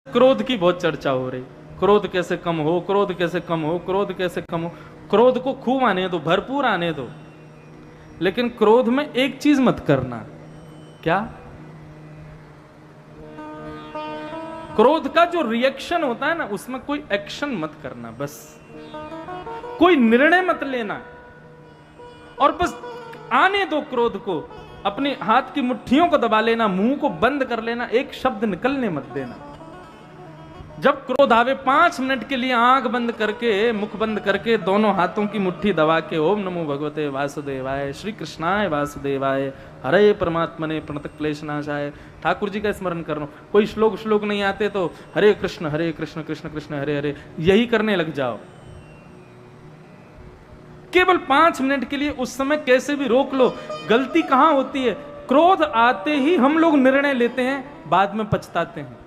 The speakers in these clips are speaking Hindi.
क्रोध की बहुत चर्चा हो रही, क्रोध कैसे कम हो, क्रोध कैसे कम हो, क्रोध कैसे कम हो। क्रोध को खूब आने दो, भरपूर आने दो, लेकिन क्रोध में एक चीज मत करना। क्या? क्रोध का जो रिएक्शन होता है ना, उसमें कोई एक्शन मत करना, बस कोई निर्णय मत लेना, और बस आने दो क्रोध को। अपने हाथ की मुट्ठियों को दबा लेना, मुंह को बंद कर लेना, एक शब्द निकलने मत देना। जब क्रोध आवे 5 मिनट के लिए आंख बंद करके, मुख बंद करके, दोनों हाथों की मुट्ठी दबा के ओम नमो भगवते वासुदेवाय, श्री कृष्णाय वासुदेवाय, हरे परमात्मने प्रणत क्लेशनाशाय, ठाकुर जी का स्मरण करना। कोई श्लोक नहीं आते तो हरे कृष्ण कृष्ण कृष्ण हरे हरे, यही करने लग जाओ। केवल 5 मिनट के लिए उस समय कैसे भी रोक लो। गलती कहां होती है? क्रोध आते ही हम लोग निर्णय लेते हैं, बाद में पछताते हैं।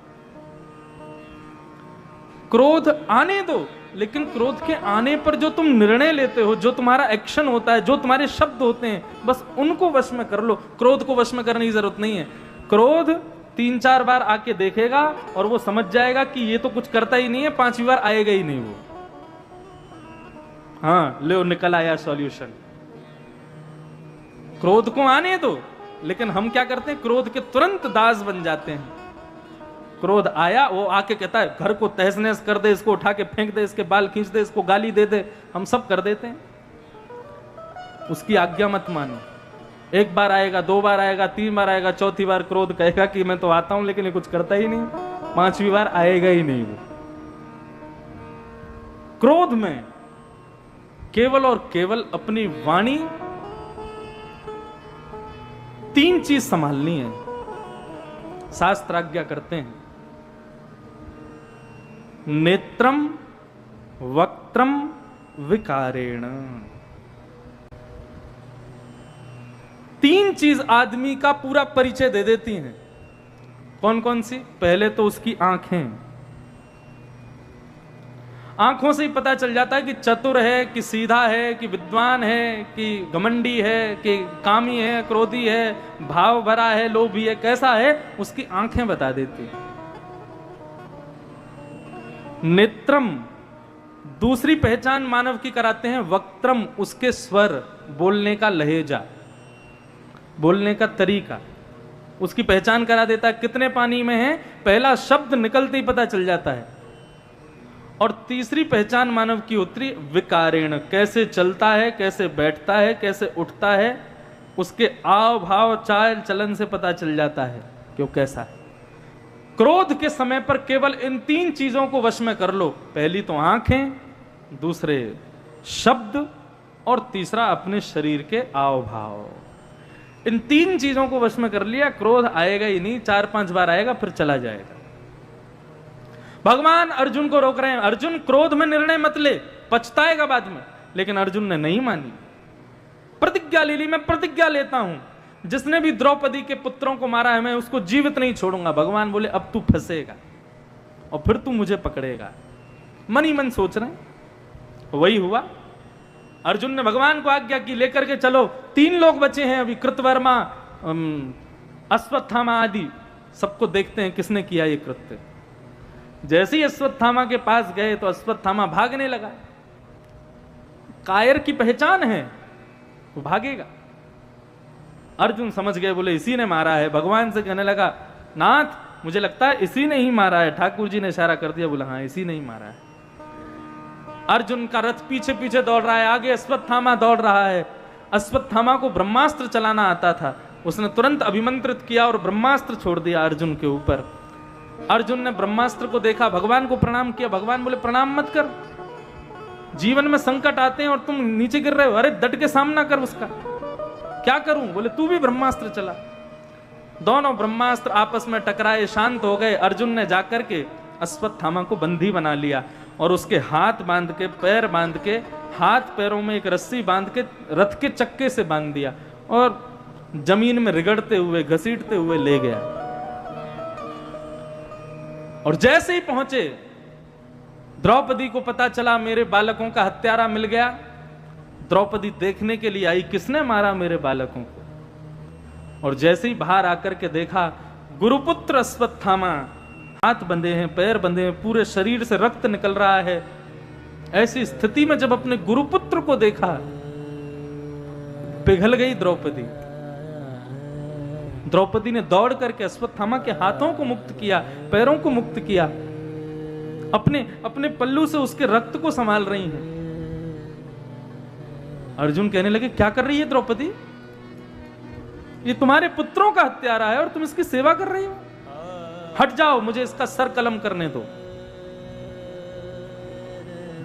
क्रोध आने दो, लेकिन क्रोध के आने पर जो तुम निर्णय लेते हो, जो तुम्हारा एक्शन होता है, जो तुम्हारे शब्द होते हैं, बस उनको वश में कर लो। क्रोध को वश में करने की जरूरत नहीं है। क्रोध 3-4 बार आके देखेगा और वो समझ जाएगा कि ये तो कुछ करता ही नहीं है, 5वीं बार आएगा ही नहीं वो। हाँ, लो निकल आया सॉल्यूशन। क्रोध को आने दो, लेकिन हम क्या करते हैं? क्रोध के तुरंत दास बन जाते हैं। क्रोध आया, वो आके कहता है घर को तहस नहस कर दे, इसको उठा के फेंक दे, इसके बाल खींच दे, इसको गाली दे दे, हम सब कर देते हैं। उसकी आज्ञा मत मानो। 1 बार आएगा, 2 बार आएगा, 3 बार आएगा, 4थी बार क्रोध कहेगा कि मैं तो आता हूं, लेकिन ये कुछ करता ही नहीं। 5वीं बार आएगा ही नहीं वो। क्रोध में केवल और केवल अपनी वाणी 3 चीज संभालनी है। शास्त्र आज्ञा करते हैं, नेत्रम वक्त्रम विकारेण। 3 चीज आदमी का पूरा परिचय दे देती हैं। कौन कौन सी? पहले तो उसकी आंखें। आंखों से ही पता चल जाता है कि चतुर है, कि सीधा है, कि विद्वान है, कि घमंडी है, कि कामी है, क्रोधी है, भाव भरा है, लोभी है, कैसा है, उसकी आंखें बता देती हैं। नेत्रम, दूसरी पहचान मानव की कराते हैं वक्त्रम, उसके स्वर, बोलने का लहेजा, बोलने का तरीका, उसकी पहचान करा देता है। कितने पानी में है, पहला शब्द निकलते ही पता चल जाता है। और तीसरी पहचान मानव की उत्तरी विकारेण, कैसे चलता है, कैसे बैठता है, कैसे उठता है, उसके आव भाव चाल चलन से पता चल जाता है कि वो कैसा है। क्रोध के समय पर केवल इन 3 चीजों को वश में कर लो। पहली तो आंखें, दूसरे शब्द, और तीसरा अपने शरीर के आव भाव। इन 3 चीजों को वश में कर लिया, क्रोध आएगा ही नहीं। 4-5 बार आएगा, फिर चला जाएगा। भगवान अर्जुन को रोक रहे हैं, अर्जुन क्रोध में निर्णय मत ले, पछताएगा बाद में। लेकिन अर्जुन ने नहीं मानी, प्रतिज्ञा ले ली, मैं प्रतिज्ञा लेता हूं, जिसने भी द्रौपदी के पुत्रों को मारा है मैं उसको जीवित नहीं छोड़ूंगा। भगवान बोले अब तू फंसेगा और फिर तू मुझे पकड़ेगा। मन ही मन सोच रहे हैं, वही हुआ। अर्जुन ने भगवान को आज्ञा की, लेकर के चलो। 3 लोग बचे हैं अभी, कृतवर्मा, अश्वत्थामा आदि, सबको देखते हैं किसने किया ये कृत्य। जैसे ही अश्वत्थामा के पास गए तो अश्वत्थामा भागने लगा। कायर की पहचान है, वो भागेगा। अर्जुन समझ गए, बोले इसी ने मारा है। भगवान से कहने लगा, नाथ मुझे लगता है इसी ने ही मारा है। ठाकुर जी ने इशारा कर दिया, बोला हाँ इसी ने ही मारा है। अर्जुन का रथ पीछे पीछे दौड़ रहा है, आगे अश्वत्थामा दौड़ रहा है। अश्वत्थामा को ब्रह्मास्त्र चलाना आता था, उसने तुरंत अभिमंत्रित किया और ब्रह्मास्त्र छोड़ दिया अर्जुन के ऊपर। अर्जुन ने ब्रह्मास्त्र को देखा, भगवान को प्रणाम किया। भगवान बोले प्रणाम मत कर, जीवन में संकट आते हैं और तुम नीचे गिर रहे हो, अरे डट के सामना कर उसका। क्या करूं? बोले तू भी ब्रह्मास्त्र चला। दोनों ब्रह्मास्त्र आपस में टकराए, शांत हो गए। अर्जुन ने जाकर के अश्वत्थामा को बंदी बना लिया और उसके हाथ बांध के, पैर बांध के, हाथ पैरों में एक रस्सी बांध के रथ के चक्के से बांध दिया और जमीन में रिगड़ते हुए, घसीटते हुए ले गया। और जैसे ही पहुंचे, द्रौपदी को पता चला मेरे बालकों का हत्यारा मिल गया। द्रौपदी देखने के लिए आई, किसने मारा मेरे बालकों को। और जैसे ही बाहर आकर के देखा, गुरुपुत्र अश्वत्थामा हाथ बंधे हैं, पैर बंधे हैं, पूरे शरीर से रक्त निकल रहा है। ऐसी स्थिति में जब अपने गुरुपुत्र को देखा, पिघल गई द्रौपदी। द्रौपदी ने दौड़ करके अश्वत्थामा के हाथों को मुक्त किया, पैरों को मुक्त किया, अपने अपने पल्लू से उसके रक्त को संभाल रही हैं। अर्जुन कहने लगे, क्या कर रही है द्रौपदी? ये तुम्हारे पुत्रों का हत्यारा है और तुम इसकी सेवा कर रही हो। हट जाओ, मुझे इसका सर कलम करने दो।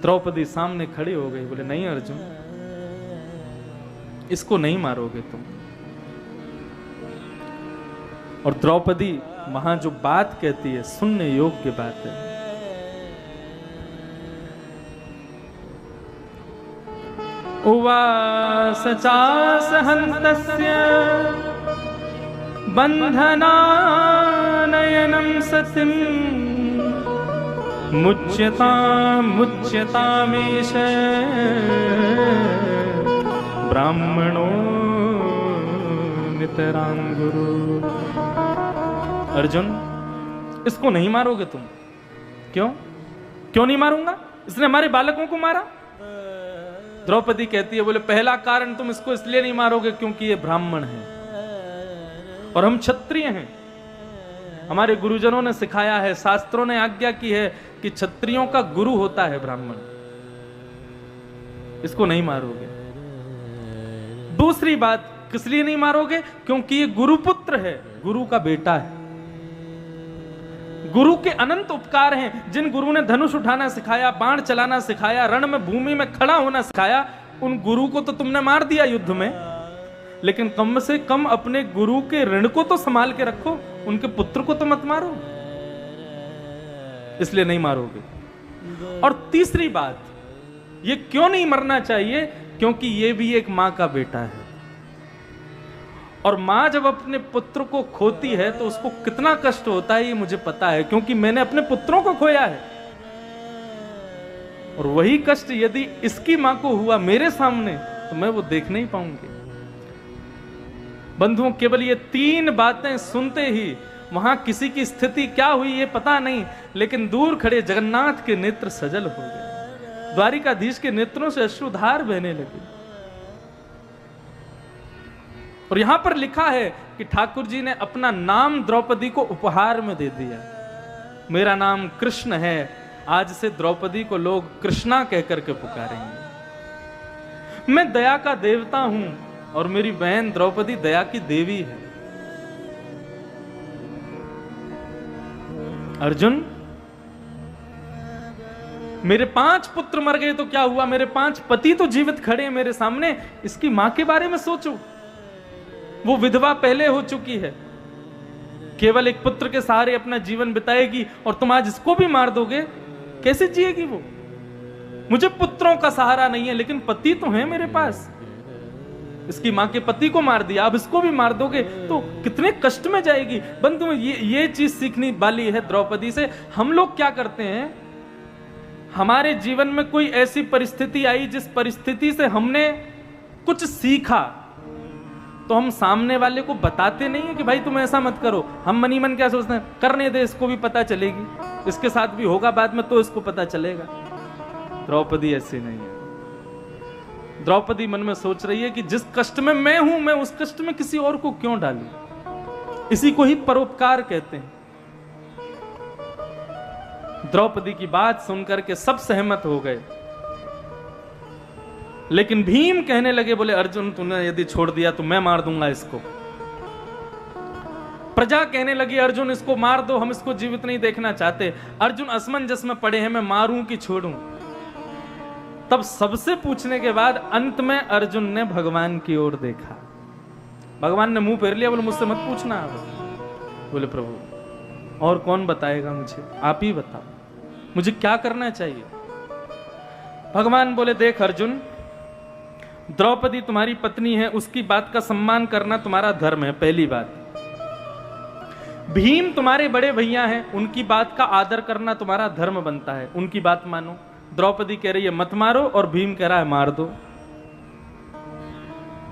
द्रौपदी सामने खड़ी हो गई, बोले नहीं अर्जुन, इसको नहीं मारोगे तुम। और द्रौपदी वहां जो बात कहती है, सुनने योग्य बात है। उवास चासहन्तस्य बन्धनानयनं सतिं मुच्यतामेष ब्राह्मणो नितरां गुरु। अर्जुन, इसको नहीं मारोगे तुम? क्यों नहीं मारूंगा? इसने हमारे बालकों को मारा। द्रौपदी कहती है, बोले पहला कारण तुम इसको इसलिए नहीं मारोगे क्योंकि ये ब्राह्मण है और हम क्षत्रिय हैं। हमारे गुरुजनों ने सिखाया है, शास्त्रों ने आज्ञा की है कि क्षत्रियों का गुरु होता है ब्राह्मण। इसको नहीं मारोगे। दूसरी बात, किस लिए नहीं मारोगे? क्योंकि ये गुरुपुत्र है, गुरु का बेटा है। गुरु के अनंत उपकार हैं। जिन गुरु ने धनुष उठाना सिखाया, बाण चलाना सिखाया, रण में भूमि में खड़ा होना सिखाया, उन गुरु को तो तुमने मार दिया युद्ध में, लेकिन कम से कम अपने गुरु के ऋण को तो संभाल के रखो, उनके पुत्र को तो मत मारो। इसलिए नहीं मारोगे। और तीसरी बात, ये क्यों नहीं मरना चाहिए? क्योंकि ये भी एक मां का बेटा है, और मां जब अपने पुत्र को खोती है तो उसको कितना कष्ट होता है ये मुझे पता है, क्योंकि मैंने अपने पुत्रों को खोया है। और वही कष्ट यदि इसकी मां को हुआ मेरे सामने, तो मैं वो देख नहीं पाऊंगी। बंधुओं, केवल ये 3 बातें सुनते ही, वहां किसी की स्थिति क्या हुई ये पता नहीं, लेकिन दूर खड़े जगन्नाथ के नेत्र सजल हो गए, द्वारिकाधीश के नेत्रों से अश्रुधार बहने लगे। और यहां पर लिखा है कि ठाकुर जी ने अपना नाम द्रौपदी को उपहार में दे दिया। मेरा नाम कृष्ण है, आज से द्रौपदी को लोग कृष्णा कहकर के पुकारेंगे। मैं दया का देवता हूं और मेरी बहन द्रौपदी दया की देवी है। अर्जुन, मेरे 5 पुत्र मर गए तो क्या हुआ? मेरे 5 पति तो जीवित खड़े हैं मेरे सामने। इसकी मां के बारे में सोचो, वो विधवा पहले हो चुकी है, केवल एक पुत्र के सहारे अपना जीवन बिताएगी, और तुम आज इसको भी मार दोगे? कैसे जिएगी वो? मुझे पुत्रों का सहारा नहीं है, लेकिन पति तो है मेरे पास। इसकी मां के पति को मार दिया, अब इसको भी मार दोगे तो कितने कष्ट में जाएगी। बंधु, ये चीज सीखनी वाली है द्रौपदी से। हम लोग क्या करते हैं, हमारे जीवन में कोई ऐसी परिस्थिति आई जिस परिस्थिति से हमने कुछ सीखा, तो हम सामने वाले को बताते नहीं है कि भाई तुम ऐसा मत करो। हम मनी मन क्या सोचते हैं, करने दे, इसको भी पता चलेगी, इसके साथ भी होगा बाद में तो इसको पता चलेगा। द्रौपदी ऐसी नहीं है। द्रौपदी मन में सोच रही है कि जिस कष्ट में मैं हूं, मैं उस कष्ट में किसी और को क्यों डालूं। इसी को ही परोपकार कहते हैं। द्रौपदी की बात सुनकर के सब सहमत हो गए, लेकिन भीम कहने लगे, बोले अर्जुन, तूने यदि छोड़ दिया तो मैं मार दूंगा इसको। प्रजा कहने लगी, अर्जुन इसको मार दो, हम इसको जीवित नहीं देखना चाहते। अर्जुन असमंजस में पड़े हैं, मैं मारूं कि छोड़ूं। तब सबसे पूछने के बाद अंत में अर्जुन ने भगवान की ओर देखा। भगवान ने मुंह फेर लिया, बोले मुझसे मत पूछना। बोले प्रभु और कौन बताएगा मुझे, आप ही बताओ, मुझे क्या करना चाहिए। भगवान बोले, देख अर्जुन, द्रौपदी तुम्हारी पत्नी है, उसकी बात का सम्मान करना तुम्हारा धर्म है, पहली बात। भीम तुम्हारे बड़े भैया हैं, उनकी बात का आदर करना तुम्हारा धर्म बनता है, उनकी बात मानो। द्रौपदी कह रही है मत मारो, और भीम कह रहा है मार दो।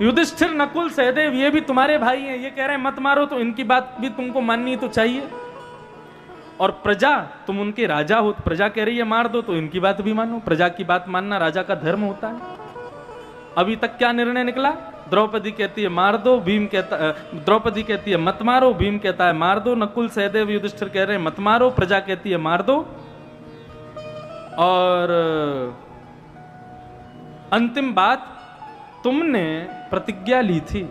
युधिष्ठिर, नकुल, सहदेव, ये भी तुम्हारे भाई हैं, ये कह रहे हैं मत मारो, तो इनकी बात भी तुमको माननी तो चाहिए। और प्रजा, तुम उनके राजा हो, प्रजा कह रही है मार दो तो इनकी बात भी मानो, प्रजा की बात मानना राजा का धर्म होता है। अभी तक क्या निर्णय निकला? द्रौपदी कहती है मार दो, भीम कहता, द्रौपदी कहती है मत मारो, भीम कहता है मार दो, नकुल सहदेव युधिष्ठिर कह रहे हैं मत मारो, प्रजा कहती है मार दो। और अंतिम बात, तुमने प्रतिज्ञा ली थी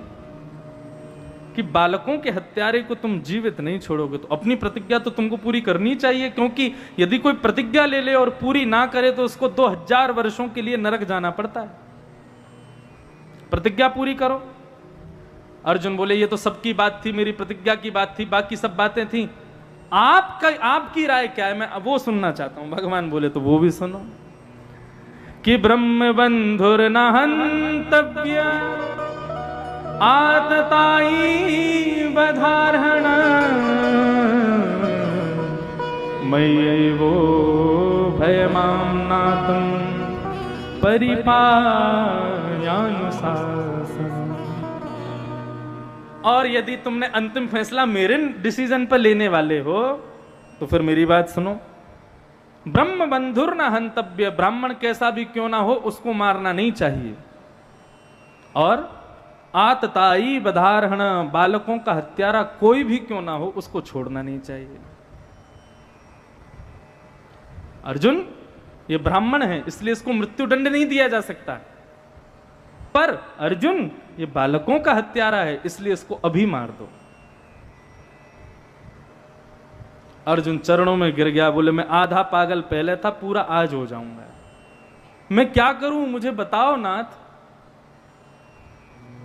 कि बालकों के हत्यारे को तुम जीवित नहीं छोड़ोगे, तो अपनी प्रतिज्ञा तो तुमको पूरी करनी चाहिए, क्योंकि यदि कोई प्रतिज्ञा ले ले और पूरी ना करे तो उसको 2000 वर्षों के लिए नरक जाना पड़ता है। प्रतिज्ञा पूरी करो। अर्जुन बोले ये तो सबकी बात थी, मेरी प्रतिज्ञा की बात थी, बाकी सब बातें थी, आपकी राय क्या है? मैं वो सुनना चाहता हूं। भगवान बोले तो वो भी सुनो कि ब्रह्म बंधुर न हन्तव्य आतताई बधारहण मय्यैवो भयमां नातुं परिपायानुशासन। और यदि तुमने अंतिम फैसला मेरे डिसीजन पर लेने वाले हो तो फिर मेरी बात सुनो। ब्रह्म बंधुर न हंतव्य, ब्राह्मण कैसा भी क्यों ना हो उसको मारना नहीं चाहिए। और आतताई बधारहण, बालकों का हत्यारा कोई भी क्यों ना हो उसको छोड़ना नहीं चाहिए। अर्जुन ये ब्राह्मण है इसलिए इसको मृत्युदंड नहीं दिया जा सकता, पर अर्जुन ये बालकों का हत्यारा है इसलिए इसको अभी मार दो। अर्जुन चरणों में गिर गया, बोले मैं आधा पागल पहले था, पूरा आज हो जाऊंगा, मैं क्या करूं मुझे बताओ नाथ।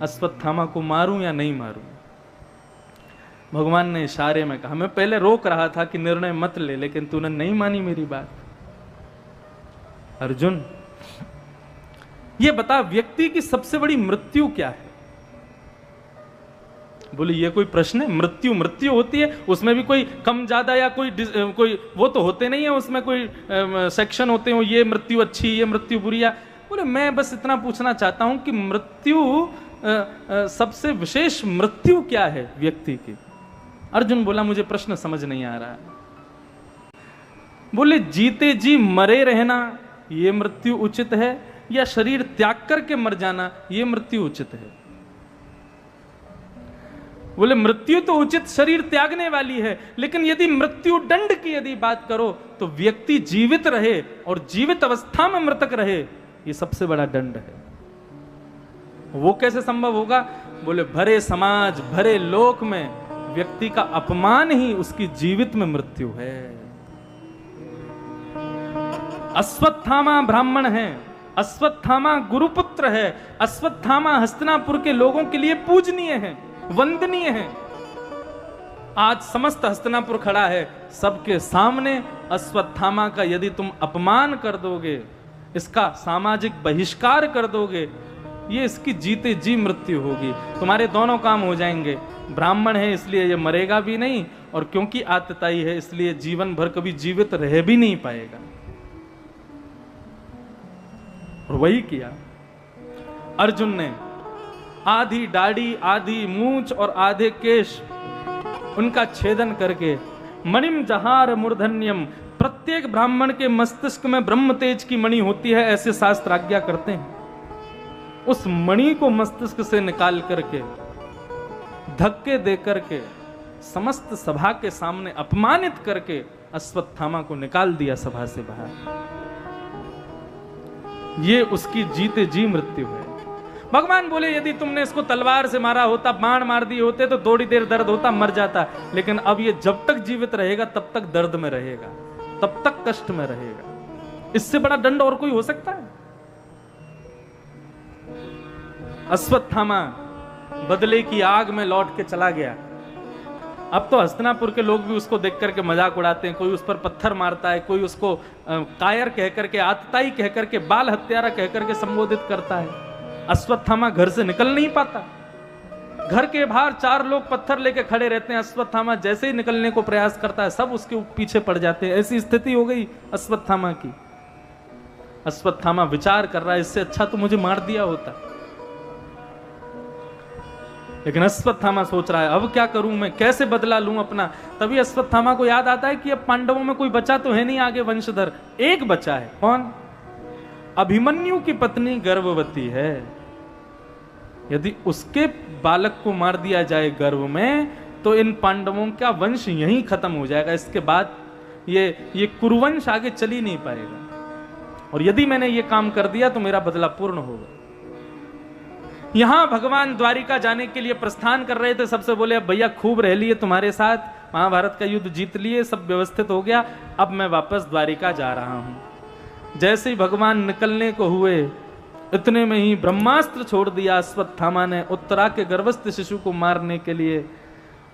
अश्वत्थामा को मारूं या नहीं मारूं? भगवान ने इशारे में कहा, मैं पहले रोक रहा था कि निर्णय मत ले, लेकिन तूने नहीं मानी मेरी बात। अर्जुन ये बता व्यक्ति की सबसे बड़ी मृत्यु क्या है? बोले ये कोई प्रश्न है? मृत्यु मृत्यु होती है, उसमें भी कोई कम ज्यादा या कोई वो तो होते नहीं है, उसमें कोई सेक्शन होते हो, ये मृत्यु अच्छी ये मृत्यु बुरी। बोले मैं बस इतना पूछना चाहता हूं कि मृत्यु सबसे विशेष मृत्यु क्या है व्यक्ति की? अर्जुन बोला मुझे प्रश्न समझ नहीं आ रहा है। बोले जीते जी मरे रहना ये मृत्यु उचित है या शरीर त्याग करके मर जाना ये मृत्यु उचित है? बोले मृत्यु तो उचित शरीर त्यागने वाली है, लेकिन यदि मृत्यु दंड की यदि बात करो तो व्यक्ति जीवित रहे और जीवित अवस्था में मृतक रहे ये सबसे बड़ा दंड है। वो कैसे संभव होगा? बोले भरे समाज भरे लोक में व्यक्ति का अपमान ही उसकी जीवित में मृत्यु है। अश्वत्थामा ब्राह्मण है, अश्वत्थामा गुरुपुत्र है, अश्वत्थामा हस्तिनापुर के लोगों के लिए पूजनीय है, वंदनीय है। आज समस्त हस्तिनापुर खड़ा है, सबके सामने अश्वत्थामा का यदि तुम अपमान कर दोगे, इसका सामाजिक बहिष्कार कर दोगे, ये इसकी जीते जी मृत्यु होगी। तुम्हारे दोनों काम हो जाएंगे, ब्राह्मण है इसलिए ये मरेगा भी नहीं, और क्योंकि आतताई है इसलिए जीवन भर कभी जीवित रह भी नहीं पाएगा। और वही किया अर्जुन ने। आधी दाढ़ी आधी मूंछ और आधे केश उनका छेदन करके मणिम जहार मूर्धन्यम, प्रत्येक ब्राह्मण के मस्तिष्क में ब्रह्म तेज की मणि होती है ऐसे शास्त्र आज्ञा करते हैं। उस मणि को मस्तिष्क से निकाल करके धक्के दे करके समस्त सभा के सामने अपमानित करके अश्वत्थामा को निकाल दिया सभा से बाहर। ये उसकी जीते जी मृत्यु है। भगवान बोले यदि तुमने इसको तलवार से मारा होता, बाण मार दिए होते तो थोड़ी देर दर्द होता, मर जाता, लेकिन अब ये जब तक जीवित रहेगा तब तक दर्द में रहेगा, तब तक कष्ट में रहेगा। इससे बड़ा दंड और कोई हो सकता है? अश्वत्थामा बदले की आग में लौट के चला गया। अब तो हस्तिनापुर के लोग भी उसको देख करके मजाक उड़ाते हैं, कोई उस पर पत्थर मारता है, कोई उसको कायर कह करके, आतताई कह करके, बाल हत्यारा कह करके संबोधित करता है। अश्वत्थामा घर से निकल नहीं पाता, घर के बाहर 4 लोग पत्थर लेके खड़े रहते हैं, अश्वत्थामा जैसे ही निकलने को प्रयास करता है सब उसके पीछे पड़ जाते हैं। ऐसी स्थिति हो गई अश्वत्थामा की। अश्वत्थामा विचार कर रहा है इससे अच्छा तो मुझे मार दिया होता। लेकिन अश्वत्थामा सोच रहा है अब क्या करूं मैं, कैसे बदला लूं अपना। तभी अश्वत्थामा को याद आता है कि अब पांडवों में कोई बचा तो है नहीं आगे वंशधर, एक बचा है। कौन? अभिमन्यु की पत्नी गर्भवती है, यदि उसके बालक को मार दिया जाए गर्भ में तो इन पांडवों का वंश यहीं खत्म हो जाएगा। इसके बाद ये कुरुवंश आगे चल ही नहीं पाएगा, और यदि मैंने ये काम कर दिया तो मेरा बदला पूर्ण होगा। यहां भगवान द्वारिका जाने के लिए प्रस्थान कर रहे थे, सबसे बोले अब भैया खूब रह लिए तुम्हारे साथ, महाभारत का युद्ध जीत लिए, सब व्यवस्थित हो गया, अब मैं वापस द्वारिका जा रहा हूं। जैसे ही भगवान निकलने को हुए इतने में ही ब्रह्मास्त्र छोड़ दिया अश्वत्थामा ने उत्तरा के गर्भस्थ शिशु को मारने के लिए।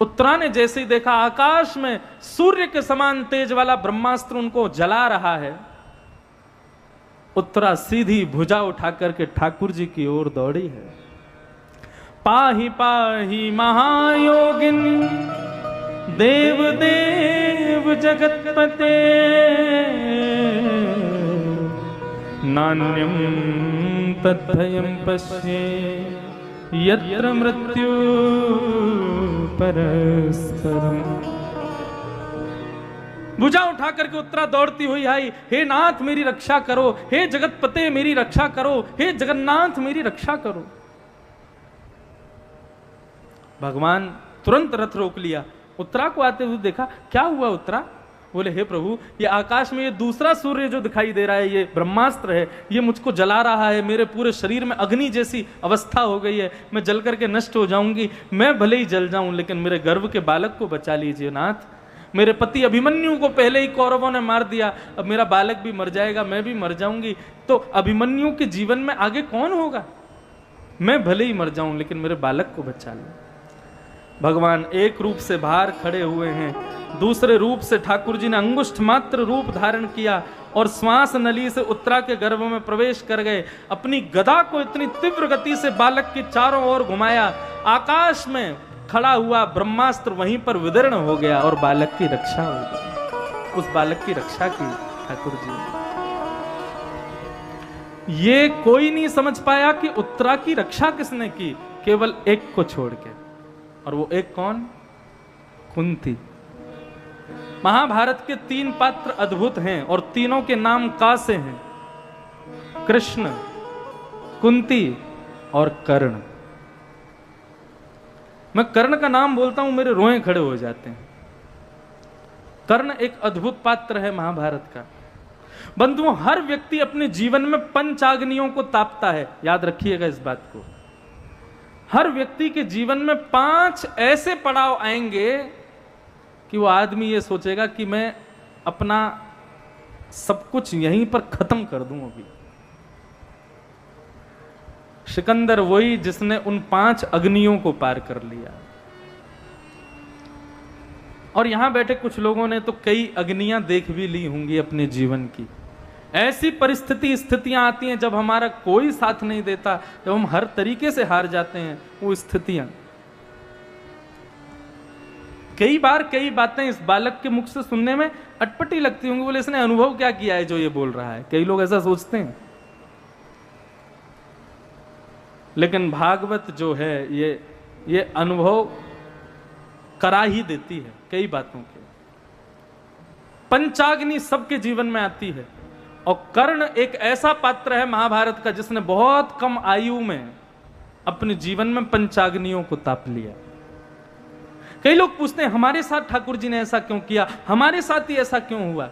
उत्तरा ने जैसे ही देखा आकाश में सूर्य के समान तेज वाला ब्रह्मास्त्र उनको जला रहा है, उत्तरा सीधी भुजा उठा करके ठाकुर जी की ओर दौड़ी है। पाहि पाहि महायोगिन देव देव जगतपते नान्यम तद्भयं पश्ये यत्र मृत्यु परस्परम। भुजा उठा करके उत्तरा दौड़ती हुई आई, हे नाथ मेरी रक्षा करो, हे जगतपते मेरी रक्षा करो, हे जगन्नाथ मेरी रक्षा करो। भगवान तुरंत रथ रोक लिया, उत्तरा को आते हुए देखा, क्या हुआ उत्तरा? बोले हे प्रभु, ये आकाश में ये दूसरा सूर्य जो दिखाई दे रहा है, ये ब्रह्मास्त्र है, ये मुझको जला रहा है, मेरे पूरे शरीर में अग्नि जैसी अवस्था हो गई है, मैं जल करके नष्ट हो जाऊंगी। मैं भले ही जल जाऊं लेकिन मेरे गर्भ के बालक को बचा लीजिए नाथ। मेरे पति अभिमन्यु को पहले ही कौरवों ने मार दिया, अब मेरा बालक भी मर जाएगा, मैं भी मर जाऊंगी, तो अभिमन्यु के जीवन में आगे कौन होगा? मैं भले ही मर जाऊं लेकिन मेरे बालक को बचा लो। भगवान एक रूप से बाहर खड़े हुए हैं, दूसरे रूप से ठाकुर जी ने अंगुष्ठ मात्र रूप धारण किया और श्वास नली से उत्तरा के गर्भ में प्रवेश कर गए। अपनी गदा को इतनी तीव्र गति से बालक के चारों ओर घुमाया, आकाश में खड़ा हुआ ब्रह्मास्त्र वहीं पर विदीर्ण हो गया और बालक की रक्षा हो गई। उस बालक की रक्षा की ठाकुर जी। ये कोई नहीं समझ पाया कि उत्तरा की रक्षा किसने की, केवल एक को छोड़ के, और वो एक कौन? कुंती। महाभारत के 3 पात्र अद्भुत हैं और तीनों के नाम का से हैं, कृष्ण, कुंती और कर्ण। मैं कर्ण का नाम बोलता हूं मेरे रोए खड़े हो जाते हैं। कर्ण एक अद्भुत पात्र है महाभारत का। बंधुओं, हर व्यक्ति अपने जीवन में पंचाग्नियों को तापता है, याद रखिएगा इस बात को। हर व्यक्ति के जीवन में 5 ऐसे पड़ाव आएंगे कि वो आदमी ये सोचेगा कि मैं अपना सब कुछ यहीं पर खत्म कर दूं। अभी सिकंदर वही जिसने उन 5 अग्नियों को पार कर लिया, और यहां बैठे कुछ लोगों ने तो कई अग्नियां देख भी ली होंगी अपने जीवन की। ऐसी स्थितियां आती हैं जब हमारा कोई साथ नहीं देता, जब हम हर तरीके से हार जाते हैं। वो स्थितियां कई बार कई बातें इस बालक के मुख से सुनने में अटपटी लगती होंगी। बोले इसने अनुभव क्या किया है जो ये बोल रहा है? कई लोग ऐसा सोचते हैं। लेकिन भागवत जो है ये अनुभव करा ही देती है कई बातों के। पंचाग्नि सबके जीवन में आती है, और कर्ण एक ऐसा पात्र है महाभारत का जिसने बहुत कम आयु में अपने जीवन में पंचाग्नियों को ताप लिया। कई लोग पूछते हैं हमारे साथ ठाकुर जी ने ऐसा क्यों किया, हमारे साथ ही ऐसा क्यों हुआ?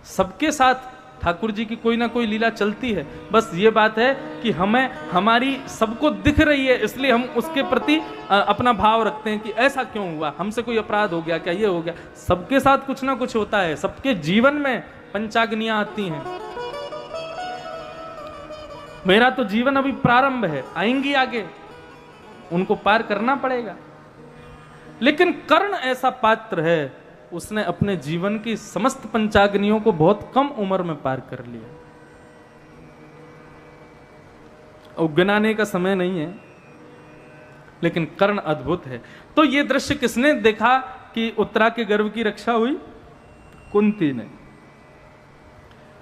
सबके साथ ठाकुर जी की कोई ना कोई लीला चलती है। बस ये बात है कि हमें हमारी सबको दिख रही है, इसलिए हम उसके प्रति अपना भाव रखते हैं कि ऐसा क्यों हुआ, हमसे कोई अपराध हो गया क्या, ये हो गया। सबके साथ कुछ ना कुछ होता है, सबके जीवन में पंचाग्नियां आती हैं। मेरा तो जीवन अभी प्रारंभ है, आएंगी आगे, उनको पार करना पड़ेगा। लेकिन कर्ण ऐसा पात्र है, उसने अपने जीवन की समस्त पंचाग्नियों को बहुत कम उम्र में पार कर लिया। और गिनाने का समय नहीं है, लेकिन कर्ण अद्भुत है। तो यह दृश्य किसने देखा कि उत्तरा के गर्भ की रक्षा हुई? कुंती ने।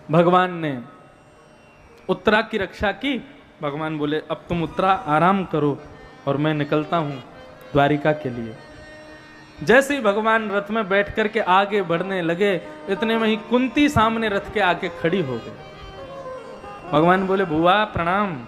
भगवान ने उत्तरा की रक्षा की। भगवान बोले अब तुम उत्तरा आराम करो, और मैं निकलता हूं द्वारिका के लिए। जैसे ही भगवान रथ में बैठ करके आगे बढ़ने लगे, इतने में ही कुंती सामने रथ के आके खड़ी हो गई। भगवान बोले, बुआ प्रणाम।